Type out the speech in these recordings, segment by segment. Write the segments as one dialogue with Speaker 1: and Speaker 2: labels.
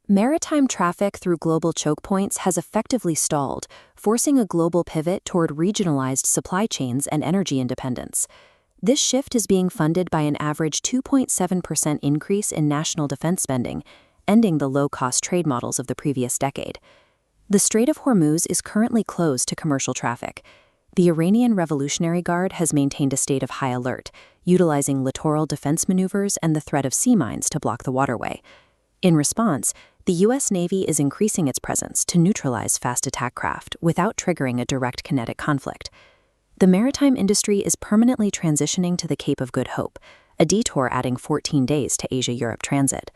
Speaker 1: Maritime traffic through global choke points has effectively stalled, forcing a global pivot toward regionalized supply chains and energy independence. This shift is being funded by an average 2.7% increase in national defense spending, ending the low-cost trade models of the previous decade. The Strait of Hormuz is currently closed to commercial traffic. The Iranian Revolutionary Guard has maintained a state of high alert, utilizing littoral defense maneuvers and the threat of sea mines to block the waterway. In response, the U.S. Navy is increasing its presence to neutralize fast attack craft without triggering a direct kinetic conflict. The maritime industry is permanently transitioning to the Cape of Good Hope, a detour adding 14 days to Asia-Europe transit.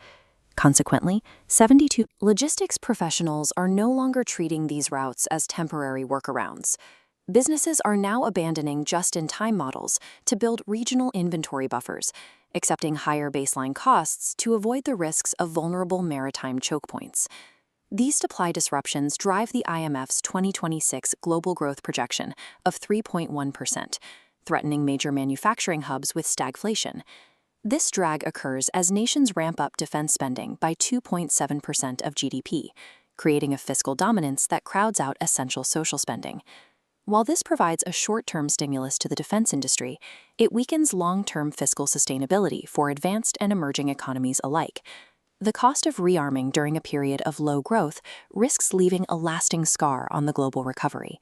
Speaker 1: Consequently, 72 logistics professionals are no longer treating these routes as temporary workarounds. Businesses are now abandoning just-in-time models to build regional inventory buffers, accepting higher baseline costs to avoid the risks of vulnerable maritime choke points. These supply disruptions drive the IMF's 2026 global growth projection of 3.1%, threatening major manufacturing hubs with stagflation. This drag occurs as nations ramp up defense spending by 2.7% of GDP, creating a fiscal dominance that crowds out essential social spending. While this provides a short-term stimulus to the defense industry, it weakens long-term fiscal sustainability for advanced and emerging economies alike. The cost of rearming during a period of low growth risks leaving a lasting scar on the global recovery.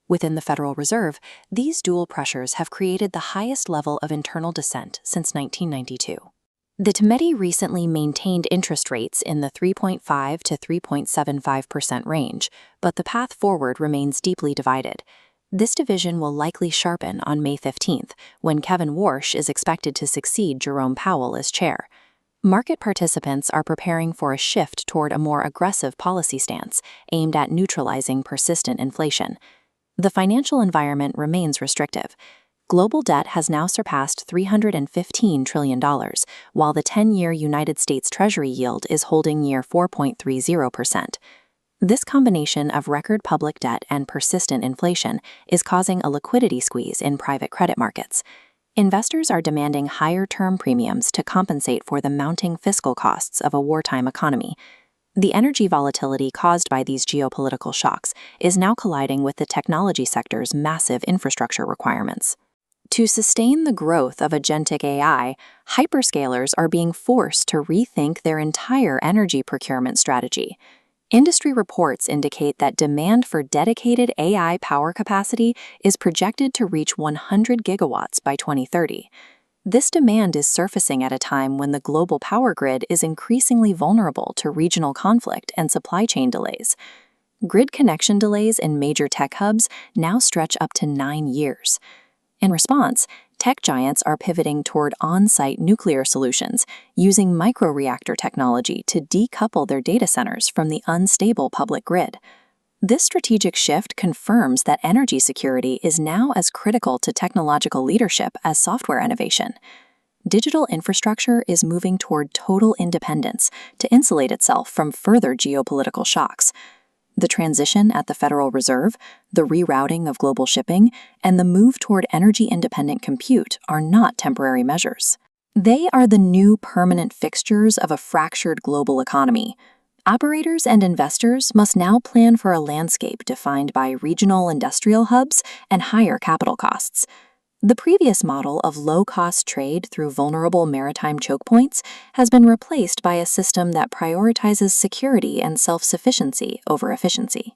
Speaker 1: Within the Federal Reserve, these dual pressures have created the highest level of internal dissent since 1992. The committee recently maintained interest rates in the 3.5 to 3.75% range, but the path forward remains deeply divided. This division will likely sharpen on May 15th, when Kevin Warsh is expected to succeed Jerome Powell as chair. Market participants are preparing for a shift toward a more aggressive policy stance aimed at neutralizing persistent inflation. The financial environment remains restrictive. Global debt has now surpassed $315 trillion, while the 10-year United States Treasury yield is holding near 4.30%. This combination of record public debt and persistent inflation is causing a liquidity squeeze in private credit markets. Investors are demanding higher term premiums to compensate for the mounting fiscal costs of a wartime economy. The energy volatility caused by these geopolitical shocks is now colliding with the technology sector's massive infrastructure requirements. To sustain the growth of agentic AI, hyperscalers are being forced to rethink their entire energy procurement strategy. Industry reports indicate that demand for dedicated AI power capacity is projected to reach 100 gigawatts by 2030. This demand is surfacing at a time when the global power grid is increasingly vulnerable to regional conflict and supply chain delays. Grid connection delays in major tech hubs now stretch up to 9 years. In response, tech giants are pivoting toward on-site nuclear solutions, using microreactor technology to decouple their data centers from the unstable public grid. This strategic shift confirms that energy security is now as critical to technological leadership as software innovation. Digital infrastructure is moving toward total independence to insulate itself from further geopolitical shocks. The transition at the Federal Reserve, the rerouting of global shipping, and the move toward energy-independent compute are not temporary measures. They are the new permanent fixtures of a fractured global economy. Operators and investors must now plan for a landscape defined by regional industrial hubs and higher capital costs. The previous model of low-cost trade through vulnerable maritime choke points has been replaced by a system that prioritizes security and self-sufficiency over efficiency.